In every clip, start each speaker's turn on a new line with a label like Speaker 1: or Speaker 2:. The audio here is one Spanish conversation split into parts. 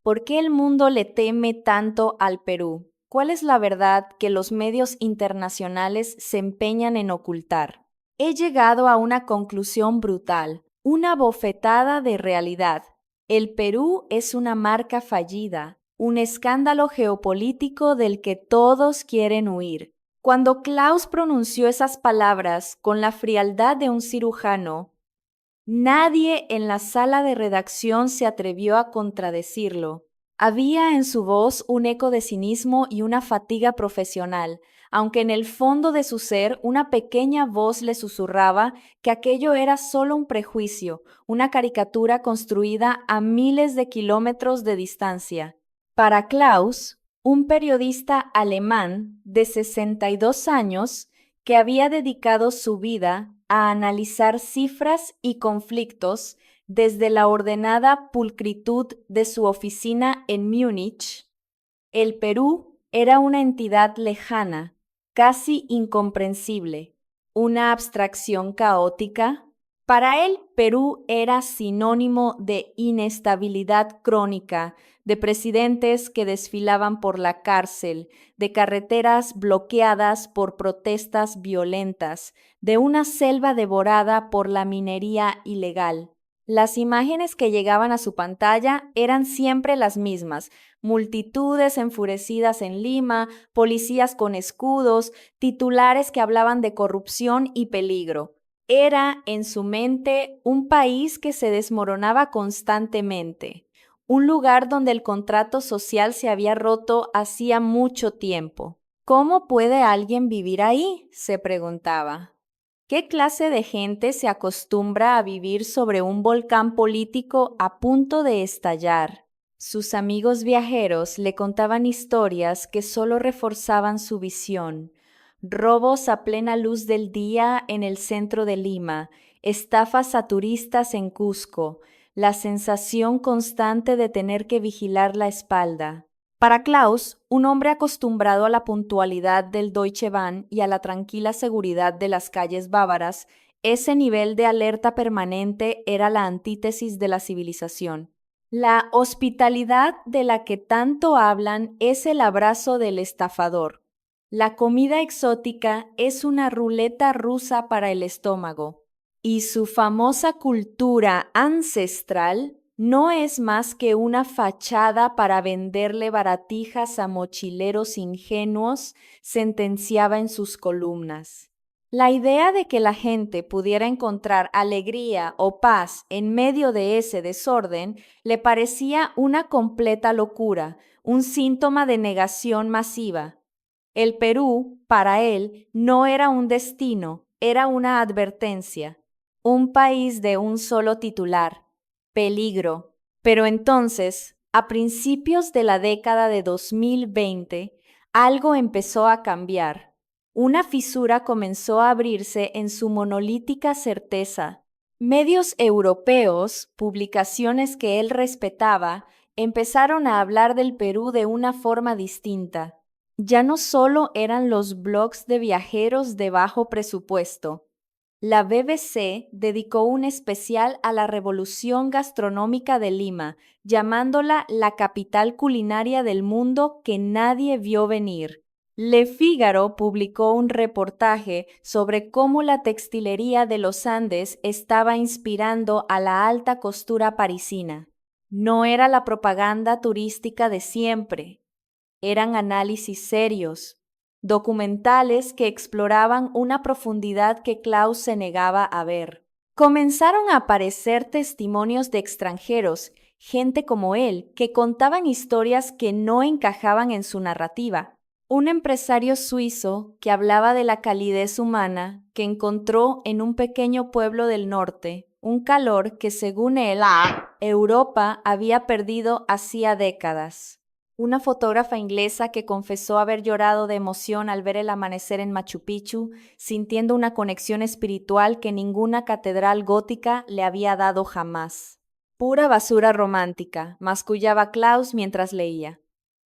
Speaker 1: ¿Por qué el mundo le teme tanto al Perú? ¿Cuál es la verdad que los medios internacionales se empeñan en ocultar? He llegado a una conclusión brutal, una bofetada de realidad. El Perú es una marca fallida, un escándalo geopolítico del que todos quieren huir. Cuando Klaus pronunció esas palabras con la frialdad de un cirujano, nadie en la sala de redacción se atrevió a contradecirlo. Había en su voz un eco de cinismo y una fatiga profesional, aunque en el fondo de su ser una pequeña voz le susurraba que aquello era solo un prejuicio, una caricatura construida a miles de kilómetros de distancia. Para Klaus, un periodista alemán de 62 años, que había dedicado su vida a analizar cifras y conflictos desde la ordenada pulcritud de su oficina en Múnich, el Perú era una entidad lejana, casi incomprensible, una abstracción caótica. Para él, Perú era sinónimo de inestabilidad crónica, de presidentes que desfilaban por la cárcel, de carreteras bloqueadas por protestas violentas, de una selva devorada por la minería ilegal. Las imágenes que llegaban a su pantalla eran siempre las mismas: multitudes enfurecidas en Lima, policías con escudos, titulares que hablaban de corrupción y peligro. Era, en su mente, un país que se desmoronaba constantemente, un lugar donde el contrato social se había roto hacía mucho tiempo. ¿Cómo puede alguien vivir ahí?, se preguntaba. ¿Qué clase de gente se acostumbra a vivir sobre un volcán político a punto de estallar? Sus amigos viajeros le contaban historias que solo reforzaban su visión: robos a plena luz del día en el centro de Lima, estafas a turistas en Cusco, la sensación constante de tener que vigilar la espalda. Para Klaus, un hombre acostumbrado a la puntualidad del Deutsche Bahn y a la tranquila seguridad de las calles bávaras, ese nivel de alerta permanente era la antítesis de la civilización. La hospitalidad de la que tanto hablan es el abrazo del estafador. La comida exótica es una ruleta rusa para el estómago. Y su famosa cultura ancestral no es más que una fachada para venderle baratijas a mochileros ingenuos, sentenciaba en sus columnas. La idea de que la gente pudiera encontrar alegría o paz en medio de ese desorden le parecía una completa locura, un síntoma de negación masiva. El Perú, para él, no era un destino, era una advertencia. Un país de un solo titular: peligro. Pero entonces, a principios de la década de 2020, algo empezó a cambiar. Una fisura comenzó a abrirse en su monolítica certeza. Medios europeos, publicaciones que él respetaba, empezaron a hablar del Perú de una forma distinta. Ya no solo eran los blogs de viajeros de bajo presupuesto. La BBC dedicó un especial a la revolución gastronómica de Lima, llamándola la capital culinaria del mundo que nadie vio venir. Le Figaro publicó un reportaje sobre cómo la textilería de los Andes estaba inspirando a la alta costura parisina. No era la propaganda turística de siempre. Eran análisis serios, documentales que exploraban una profundidad que Klaus se negaba a ver. Comenzaron a aparecer testimonios de extranjeros, gente como él, que contaban historias que no encajaban en su narrativa. Un empresario suizo que hablaba de la calidez humana que encontró en un pequeño pueblo del norte, un calor que, según él, Europa había perdido hacía décadas. Una fotógrafa inglesa que confesó haber llorado de emoción al ver el amanecer en Machu Picchu, sintiendo una conexión espiritual que ninguna catedral gótica le había dado jamás. Pura basura romántica, mascullaba Klaus mientras leía.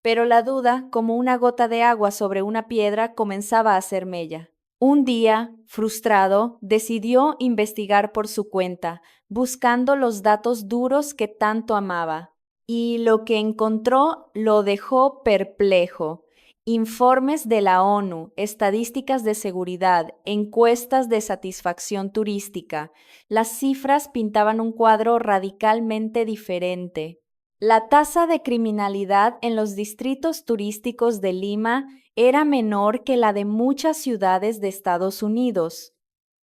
Speaker 1: Pero la duda, como una gota de agua sobre una piedra, comenzaba a hacer mella. Un día, frustrado, decidió investigar por su cuenta, buscando los datos duros que tanto amaba. y lo que encontró lo dejó perplejo. Informes de la ONU, estadísticas de seguridad, encuestas de satisfacción turística. Las cifras pintaban un cuadro radicalmente diferente. La tasa de criminalidad en los distritos turísticos de Lima era menor que la de muchas ciudades de Estados Unidos.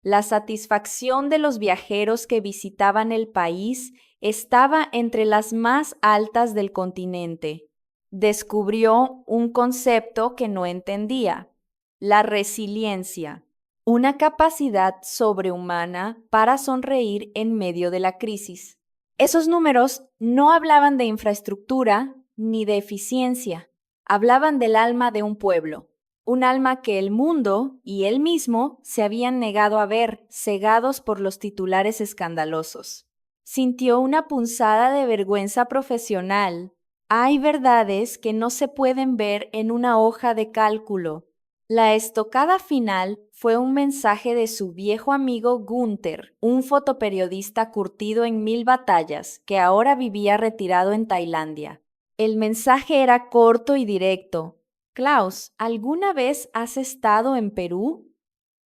Speaker 1: La satisfacción de los viajeros que visitaban el país estaba entre las más altas del continente. Descubrió un concepto que no entendía: la resiliencia, una capacidad sobrehumana para sonreír en medio de la crisis. Esos números no hablaban de infraestructura ni de eficiencia, hablaban del alma de un pueblo, un alma que el mundo y él mismo se habían negado a ver, cegados por los titulares escandalosos. Sintió una punzada de vergüenza profesional. Hay verdades que no se pueden ver en una hoja de cálculo. La estocada final fue un mensaje de su viejo amigo Gunther, un fotoperiodista curtido en 1000 batallas, que ahora vivía retirado en Tailandia. El mensaje era corto y directo. Klaus, ¿alguna vez has estado en Perú?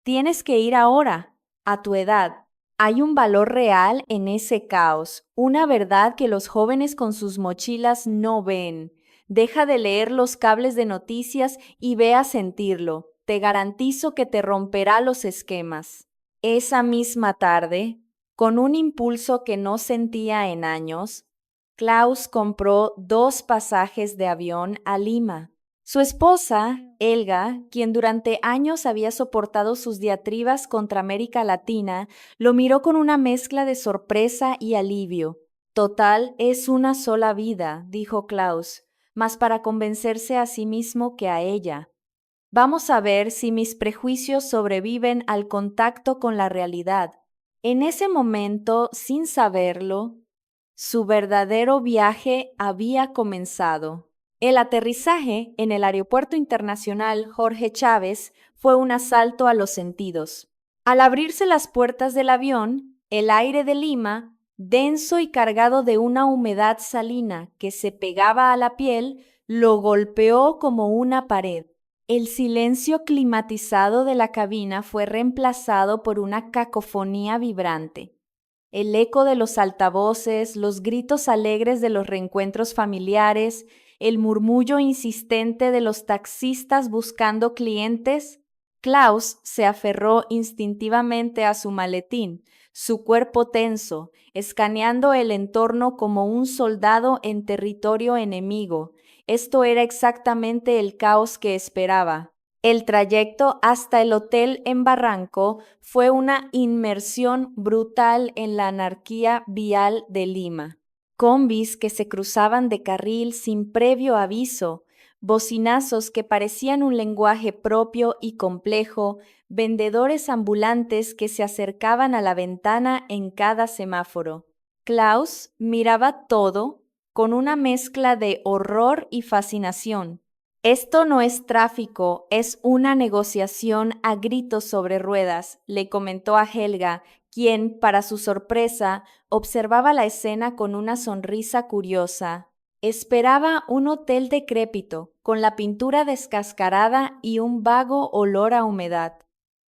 Speaker 1: Tienes que ir ahora, a tu edad. Hay un valor real en ese caos, una verdad que los jóvenes con sus mochilas no ven. Deja de leer los cables de noticias y ve a sentirlo. Te garantizo que te romperá los esquemas. Esa misma tarde, con un impulso que no sentía en años, Klaus compró 2 pasajes de avión a Lima. Su esposa, Elga, quien durante años había soportado sus diatribas contra América Latina, lo miró con una mezcla de sorpresa y alivio. Total, es una sola vida, dijo Klaus, más para convencerse a sí mismo que a ella. Vamos a ver si mis prejuicios sobreviven al contacto con la realidad. En ese momento, sin saberlo, su verdadero viaje había comenzado. El aterrizaje en el Aeropuerto Internacional Jorge Chávez fue un asalto a los sentidos. Al abrirse las puertas del avión, el aire de Lima, denso y cargado de una humedad salina que se pegaba a la piel, lo golpeó como una pared. El silencio climatizado de la cabina fue reemplazado por una cacofonía vibrante. El eco de los altavoces, los gritos alegres de los reencuentros familiares, el murmullo insistente de los taxistas buscando clientes. Klaus se aferró instintivamente a su maletín, su cuerpo tenso, escaneando el entorno como un soldado en territorio enemigo. Esto era exactamente el caos que esperaba. El trayecto hasta el hotel en Barranco fue una inmersión brutal en la anarquía vial de Lima. Combis que se cruzaban de carril sin previo aviso, bocinazos que parecían un lenguaje propio y complejo, vendedores ambulantes que se acercaban a la ventana en cada semáforo. Klaus miraba todo con una mezcla de horror y fascinación. Esto no es tráfico, es una negociación a gritos sobre ruedas, le comentó a Helga, quien, para su sorpresa, observaba la escena con una sonrisa curiosa. Esperaba un hotel decrépito, con la pintura descascarada y un vago olor a humedad.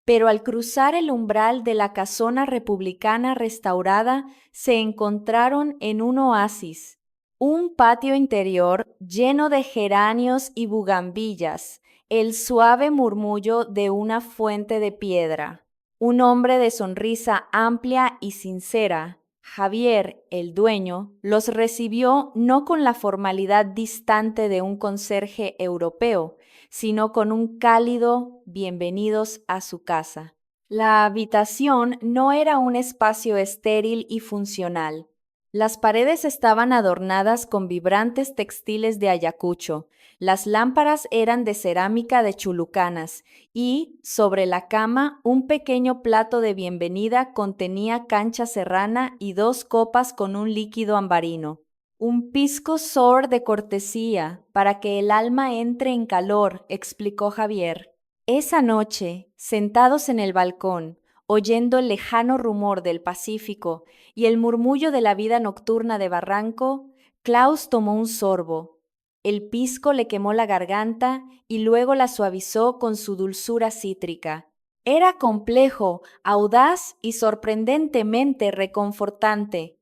Speaker 1: Pero al cruzar el umbral de la casona republicana restaurada, se encontraron en un oasis. Un patio interior lleno de geranios y bugambillas, el suave murmullo de una fuente de piedra. Un hombre de sonrisa amplia y sincera, Javier, el dueño, los recibió no con la formalidad distante de un conserje europeo, sino con un cálido bienvenidos a su casa. La habitación no era un espacio estéril y funcional. Las paredes estaban adornadas con vibrantes textiles de Ayacucho, las lámparas eran de cerámica de Chulucanas y, sobre la cama, un pequeño plato de bienvenida contenía cancha serrana y 2 copas con un líquido ambarino. Un pisco sour de cortesía, para que el alma entre en calor, explicó Javier. Esa noche, sentados en el balcón, oyendo el lejano rumor del Pacífico y el murmullo de la vida nocturna de Barranco, Klaus tomó un sorbo. El pisco le quemó la garganta y luego la suavizó con su dulzura cítrica. Era complejo, audaz y sorprendentemente reconfortante.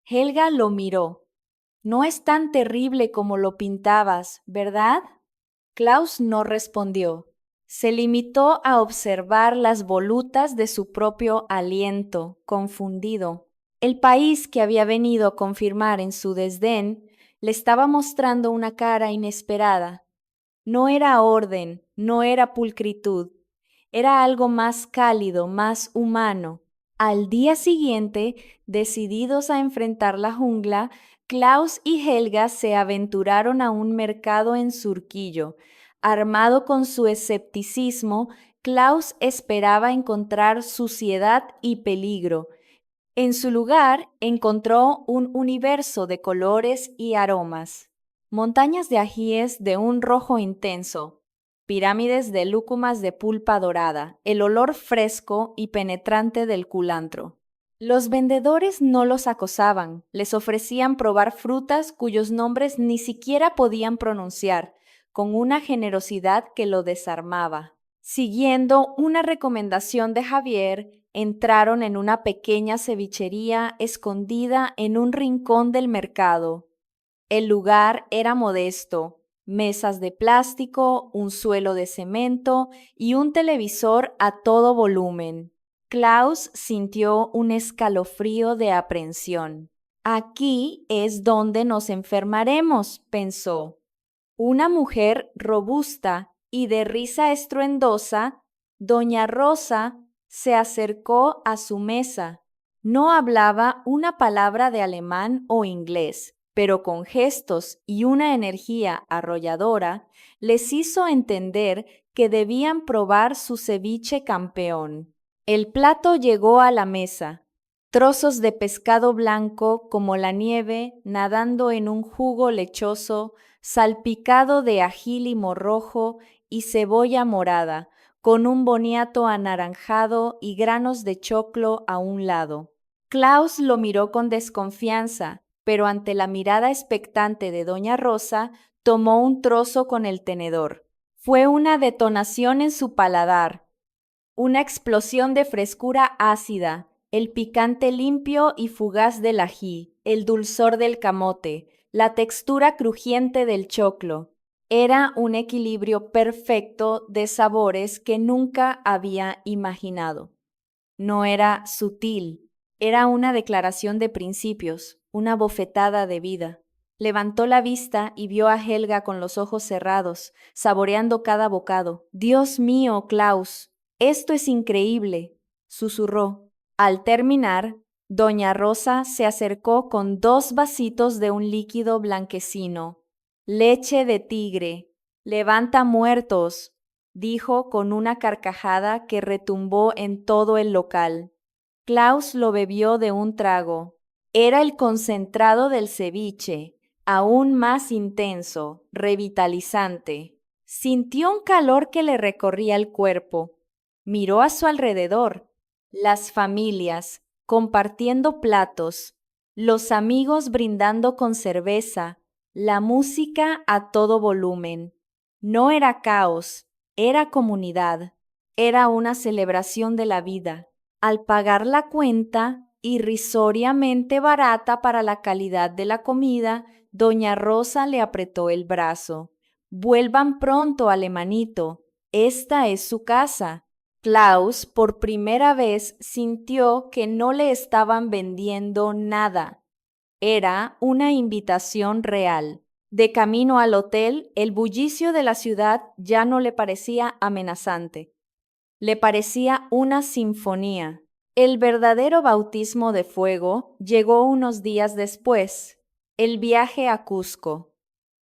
Speaker 1: Helga lo miró. No es tan terrible como lo pintabas, ¿verdad? Klaus no respondió. Se limitó a observar las volutas de su propio aliento, confundido. El país que había venido a confirmar en su desdén le estaba mostrando una cara inesperada. No era orden, no era pulcritud, era algo más cálido, más humano. Al día siguiente, decididos a enfrentar la jungla, Klaus y Helga se aventuraron a un mercado en Surquillo. Armado con su escepticismo, Klaus esperaba encontrar suciedad y peligro. En su lugar, encontró un universo de colores y aromas. Montañas de ajíes de un rojo intenso, pirámides de lúcumas de pulpa dorada, el olor fresco y penetrante del culantro. Los vendedores no los acosaban, les ofrecían probar frutas cuyos nombres ni siquiera podían pronunciar, con una generosidad que lo desarmaba. Siguiendo una recomendación de Javier, entraron en una pequeña cevichería escondida en un rincón del mercado. El lugar era modesto, mesas de plástico, un suelo de cemento y un televisor a todo volumen. Klaus sintió un escalofrío de aprensión. Aquí es donde nos enfermaremos, pensó. Una mujer robusta y de risa estruendosa, doña Rosa, se acercó a su mesa. No hablaba una palabra de alemán o inglés, pero con gestos y una energía arrolladora les hizo entender que debían probar su ceviche campeón. El plato llegó a la mesa. Trozos de pescado blanco como la nieve nadando en un jugo lechoso, salpicado de ají limo rojo y cebolla morada, con un boniato anaranjado y granos de choclo a un lado. Klaus lo miró con desconfianza, pero ante la mirada expectante de doña Rosa, tomó un trozo con el tenedor. Fue una detonación en su paladar, una explosión de frescura ácida, el picante limpio y fugaz del ají, el dulzor del camote, la textura crujiente del choclo. Era un equilibrio perfecto de sabores que nunca había imaginado. No era sutil, era una declaración de principios, una bofetada de vida. Levantó la vista y vio a Helga con los ojos cerrados, saboreando cada bocado. «Dios mío, Klaus, esto es increíble», susurró. Al terminar, doña Rosa se acercó con 2 vasitos de un líquido blanquecino. «Leche de tigre. Levanta muertos», dijo con una carcajada que retumbó en todo el local. Klaus lo bebió de un trago. Era el concentrado del ceviche, aún más intenso, revitalizante. Sintió un calor que le recorría el cuerpo. Miró a su alrededor. Las familias, compartiendo platos, los amigos brindando con cerveza, la música a todo volumen. No era caos, era comunidad, era una celebración de la vida. Al pagar la cuenta, irrisoriamente barata para la calidad de la comida, doña Rosa le apretó el brazo. «Vuelvan pronto, alemanito, esta es su casa». Klaus por primera vez sintió que no le estaban vendiendo nada. Era una invitación real. De camino al hotel, el bullicio de la ciudad ya no le parecía amenazante. Le parecía una sinfonía. El verdadero bautismo de fuego llegó unos días después, el viaje a Cusco.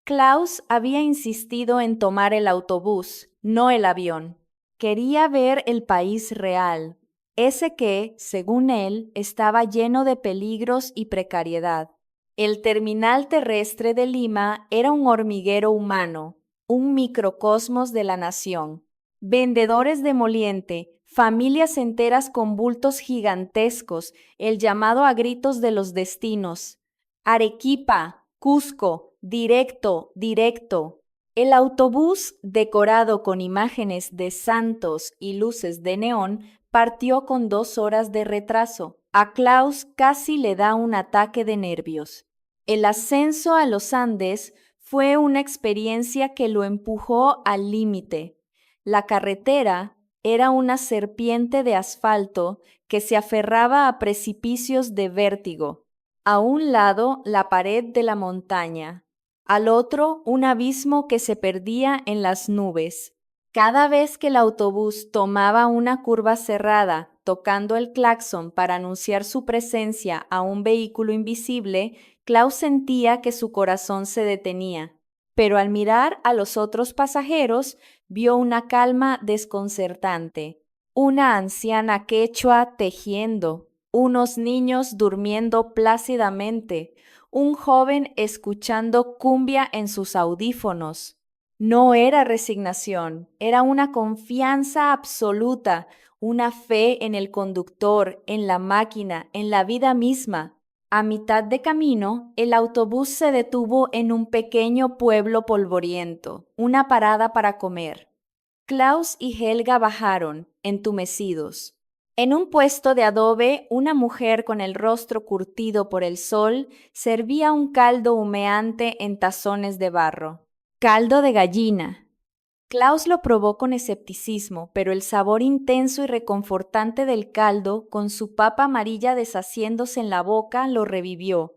Speaker 1: Klaus había insistido en tomar el autobús, no el avión. Quería ver el país real, ese que, según él, estaba lleno de peligros y precariedad. El terminal terrestre de Lima era un hormiguero humano, un microcosmos de la nación. Vendedores de moliente, familias enteras con bultos gigantescos, el llamado a gritos de los destinos. Arequipa, Cusco, directo, directo. El autobús, decorado con imágenes de santos y luces de neón, partió con 2 horas de retraso. A Klaus casi le da un ataque de nervios. El ascenso a los Andes fue una experiencia que lo empujó al límite. La carretera era una serpiente de asfalto que se aferraba a precipicios de vértigo. A un lado, la pared de la montaña. Al otro, un abismo que se perdía en las nubes. Cada vez que el autobús tomaba una curva cerrada, tocando el claxon para anunciar su presencia a un vehículo invisible, Klaus sentía que su corazón se detenía. Pero al mirar a los otros pasajeros, vio una calma desconcertante. Una anciana quechua tejiendo, unos niños durmiendo plácidamente, un joven escuchando cumbia en sus audífonos. No era resignación, era una confianza absoluta, una fe en el conductor, en la máquina, en la vida misma. A mitad de camino, el autobús se detuvo en un pequeño pueblo polvoriento, una parada para comer. Klaus y Helga bajaron, entumecidos. En un puesto de adobe, una mujer con el rostro curtido por el sol servía un caldo humeante en tazones de barro. Caldo de gallina. Klaus lo probó con escepticismo, pero el sabor intenso y reconfortante del caldo, con su papa amarilla deshaciéndose en la boca, lo revivió.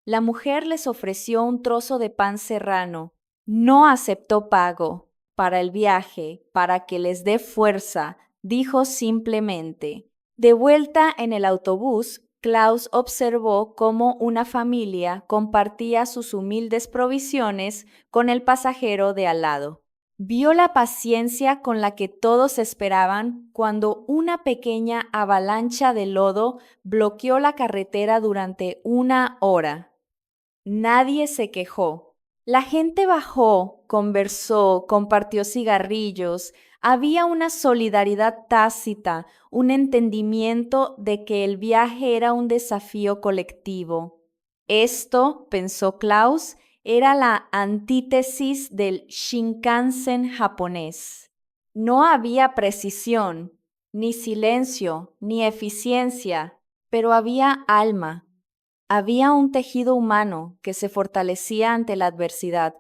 Speaker 1: La mujer les ofreció un trozo de pan serrano. No aceptó pago. Para el viaje, para que les dé fuerza, dijo simplemente. De vuelta en el autobús, Klaus observó cómo una familia compartía sus humildes provisiones con el pasajero de al lado. Vio la paciencia con la que todos esperaban cuando una pequeña avalancha de lodo bloqueó la carretera durante 1 hora. Nadie se quejó. La gente bajó, conversó, compartió cigarrillos. Había una solidaridad tácita, un entendimiento de que el viaje era un desafío colectivo. Esto, pensó Klaus, era la antítesis del Shinkansen japonés. No había precisión, ni silencio, ni eficiencia, pero había alma. Había un tejido humano que se fortalecía ante la adversidad.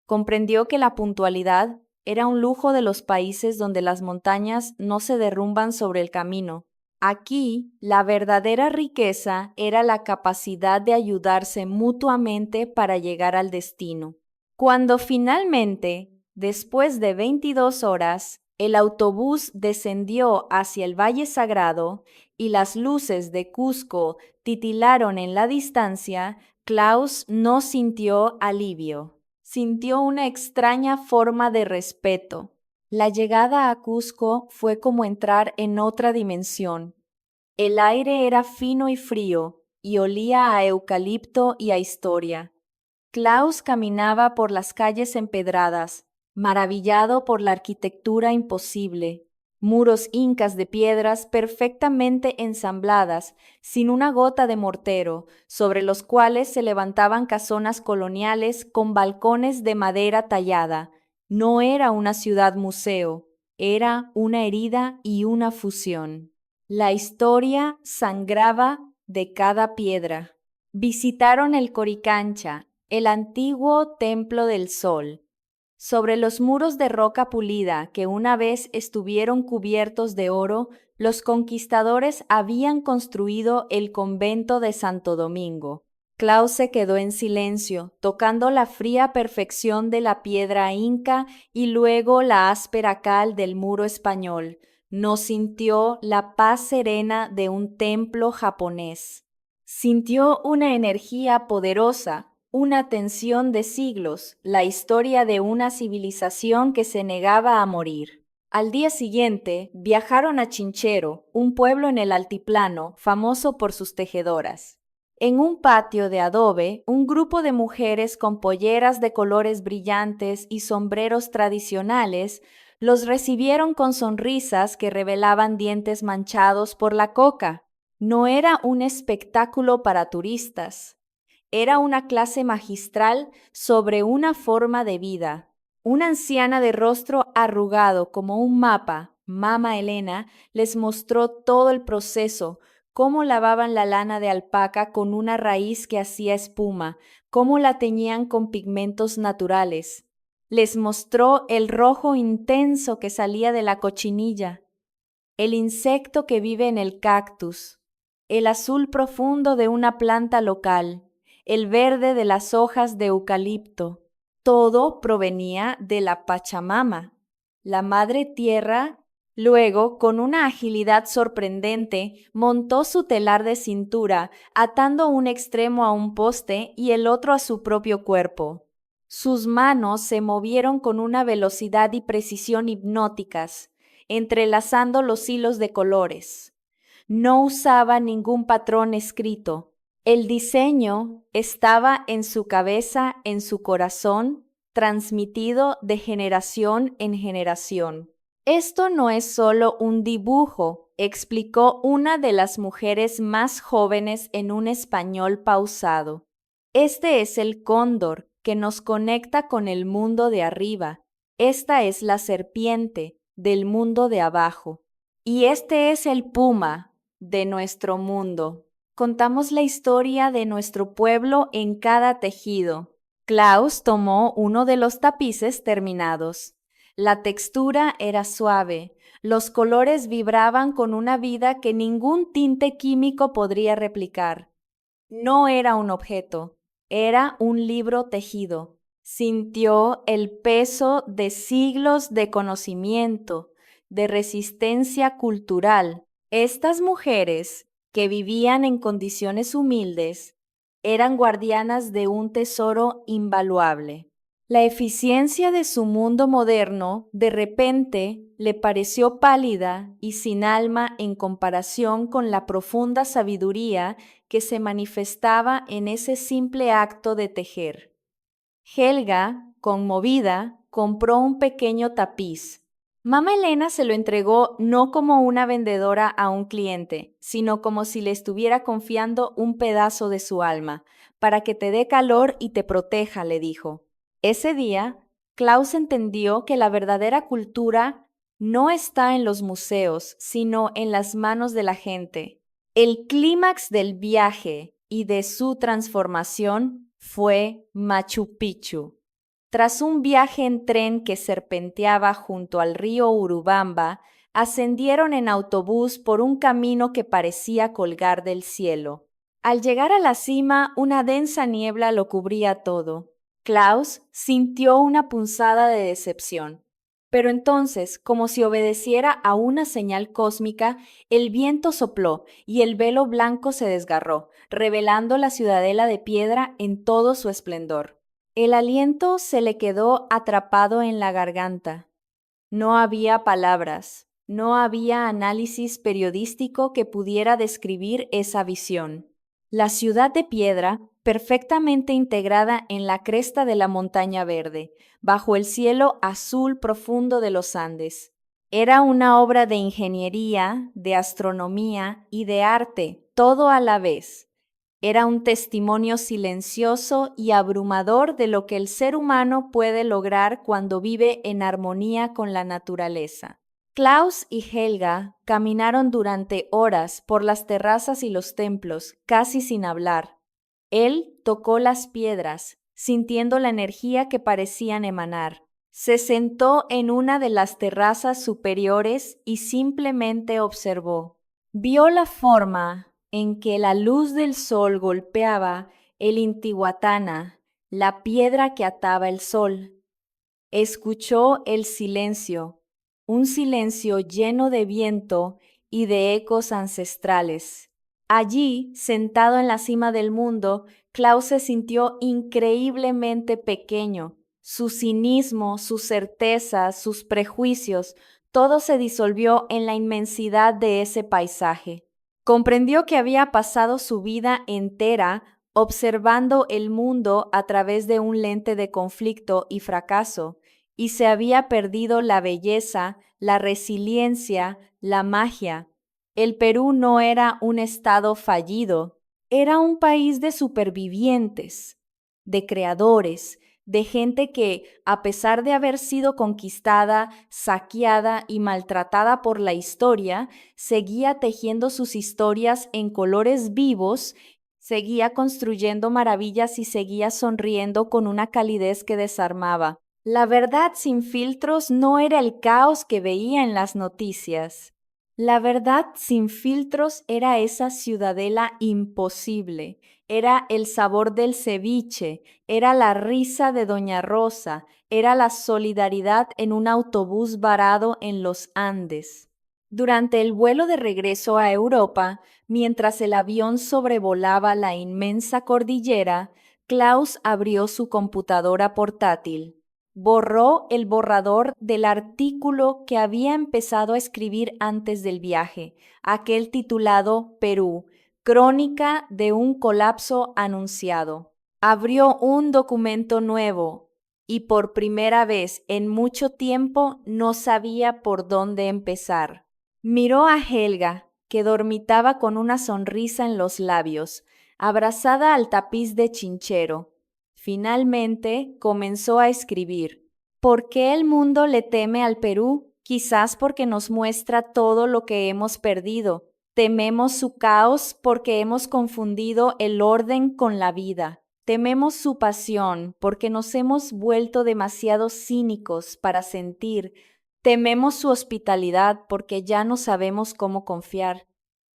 Speaker 1: Comprendió que la puntualidad era un lujo de los países donde las montañas no se derrumban sobre el camino. Aquí, la verdadera riqueza era la capacidad de ayudarse mutuamente para llegar al destino. Cuando finalmente, después de 22 horas, el autobús descendió hacia el Valle Sagrado y las luces de Cusco titilaron en la distancia, Klaus no sintió alivio. Sintió una extraña forma de respeto. La llegada a Cusco fue como entrar en otra dimensión. El aire era fino y frío, y olía a eucalipto y a historia. Klaus caminaba por las calles empedradas, maravillado por la arquitectura imposible. Muros incas de piedras perfectamente ensambladas, sin una gota de mortero, sobre los cuales se levantaban casonas coloniales con balcones de madera tallada. No era una ciudad museo, era una herida y una fusión. La historia sangraba de cada piedra. Visitaron el Coricancha, el antiguo Templo del Sol. Sobre los muros de roca pulida que una vez estuvieron cubiertos de oro, los conquistadores habían construido el convento de Santo Domingo. Klaus se quedó en silencio, tocando la fría perfección de la piedra inca y luego la áspera cal del muro español. No sintió la paz serena de un templo japonés. Sintió una energía poderosa, una tensión de siglos, la historia de una civilización que se negaba a morir. Al día siguiente, viajaron a Chinchero, un pueblo en el altiplano famoso por sus tejedoras. En un patio de adobe, un grupo de mujeres con polleras de colores brillantes y sombreros tradicionales los recibieron con sonrisas que revelaban dientes manchados por la coca. No era un espectáculo para turistas. Era una clase magistral sobre una forma de vida. Una anciana de rostro arrugado como un mapa, Mama Elena, les mostró todo el proceso, cómo lavaban la lana de alpaca con una raíz que hacía espuma, cómo la teñían con pigmentos naturales. Les mostró el rojo intenso que salía de la cochinilla, el insecto que vive en el cactus, el azul profundo de una planta local, el verde de las hojas de eucalipto. Todo provenía de la Pachamama, la Madre Tierra. Luego, con una agilidad sorprendente, montó su telar de cintura, atando un extremo a un poste y el otro a su propio cuerpo. Sus manos se movieron con una velocidad y precisión hipnóticas, entrelazando los hilos de colores. No usaba ningún patrón escrito. El diseño estaba en su cabeza, en su corazón, transmitido de generación en generación. Esto no es solo un dibujo, explicó una de las mujeres más jóvenes en un español pausado. Este es el cóndor que nos conecta con el mundo de arriba. Esta es la serpiente del mundo de abajo. Y este es el puma de nuestro mundo. Contamos la historia de nuestro pueblo en cada tejido. Klaus tomó uno de los tapices terminados. La textura era suave, los colores vibraban con una vida que ningún tinte químico podría replicar. No era un objeto, era un libro tejido. Sintió el peso de siglos de conocimiento, de resistencia cultural. Estas mujeres, que vivían en condiciones humildes, eran guardianas de un tesoro invaluable. La eficiencia de su mundo moderno de repente le pareció pálida y sin alma en comparación con la profunda sabiduría que se manifestaba en ese simple acto de tejer. Helga, conmovida, compró un pequeño tapiz. Mama Elena se lo entregó no como una vendedora a un cliente, sino como si le estuviera confiando un pedazo de su alma, para que te dé calor y te proteja, le dijo. Ese día, Klaus entendió que la verdadera cultura no está en los museos, sino en las manos de la gente. El clímax del viaje y de su transformación fue Machu Picchu. Tras un viaje en tren que serpenteaba junto al río Urubamba, ascendieron en autobús por un camino que parecía colgar del cielo. Al llegar a la cima, una densa niebla lo cubría todo. Klaus sintió una punzada de decepción. Pero entonces, como si obedeciera a una señal cósmica, el viento sopló y el velo blanco se desgarró, revelando la ciudadela de piedra en todo su esplendor. El aliento se le quedó atrapado en la garganta. No había palabras, no había análisis periodístico que pudiera describir esa visión. La ciudad de piedra, perfectamente integrada en la cresta de la montaña verde, bajo el cielo azul profundo de los Andes. Era una obra de ingeniería, de astronomía y de arte, todo a la vez. Era un testimonio silencioso y abrumador de lo que el ser humano puede lograr cuando vive en armonía con la naturaleza. Klaus y Helga caminaron durante horas por las terrazas y los templos, casi sin hablar. Él tocó las piedras, sintiendo la energía que parecían emanar. Se sentó en una de las terrazas superiores y simplemente observó. Vio la forma en que la luz del sol golpeaba el Intihuatana, la piedra que ataba el sol. Escuchó el silencio, un silencio lleno de viento y de ecos ancestrales. Allí, sentado en la cima del mundo, Klaus se sintió increíblemente pequeño. Su cinismo, su certeza, sus prejuicios, todo se disolvió en la inmensidad de ese paisaje. Comprendió que había pasado su vida entera observando el mundo a través de un lente de conflicto y fracaso, y se había perdido la belleza, la resiliencia, la magia. El Perú no era un estado fallido, Era un país de supervivientes, de creadores, de gente que, a pesar de haber sido conquistada, saqueada y maltratada por la historia, seguía tejiendo sus historias en colores vivos, seguía construyendo maravillas y seguía sonriendo con una calidez que desarmaba. La verdad sin filtros no era el caos que veía en las noticias. La verdad sin filtros era esa ciudadela imposible, era el sabor del ceviche, era la risa de Doña Rosa, era la solidaridad en un autobús varado en los Andes. Durante el vuelo de regreso a Europa, mientras el avión sobrevolaba la inmensa cordillera, Klaus abrió su computadora portátil. Borró el borrador del artículo que había empezado a escribir antes del viaje, aquel titulado Perú, Crónica de un colapso anunciado. Abrió un documento nuevo y por primera vez en mucho tiempo no sabía por dónde empezar. Miró a Helga, que dormitaba con una sonrisa en los labios, abrazada al tapiz de chinchero. Finalmente comenzó a escribir. ¿Por qué el mundo le teme al Perú? Quizás porque nos muestra todo lo que hemos perdido. Tememos su caos porque hemos confundido el orden con la vida. Tememos su pasión porque nos hemos vuelto demasiado cínicos para sentir. Tememos su hospitalidad porque ya no sabemos cómo confiar.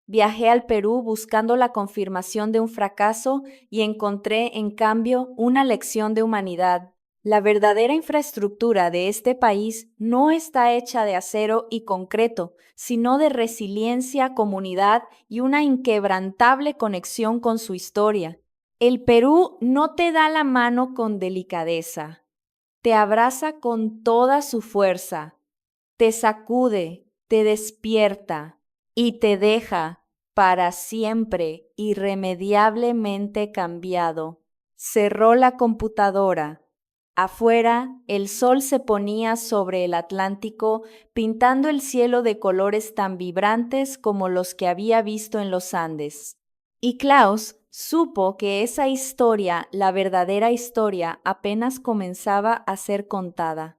Speaker 1: Viajé al Perú buscando la confirmación de un fracaso y encontré, en cambio, una lección de humanidad. La verdadera infraestructura de este país no está hecha de acero y concreto, sino de resiliencia, comunidad y una inquebrantable conexión con su historia. El Perú no te da la mano con delicadeza, te abraza con toda su fuerza, te sacude, te despierta y te deja para siempre irremediablemente cambiado. Cerró la computadora. Afuera, el sol se ponía sobre el Atlántico, pintando el cielo de colores tan vibrantes como los que había visto en los Andes. Y Klaus supo que esa historia, la verdadera historia, apenas comenzaba a ser contada.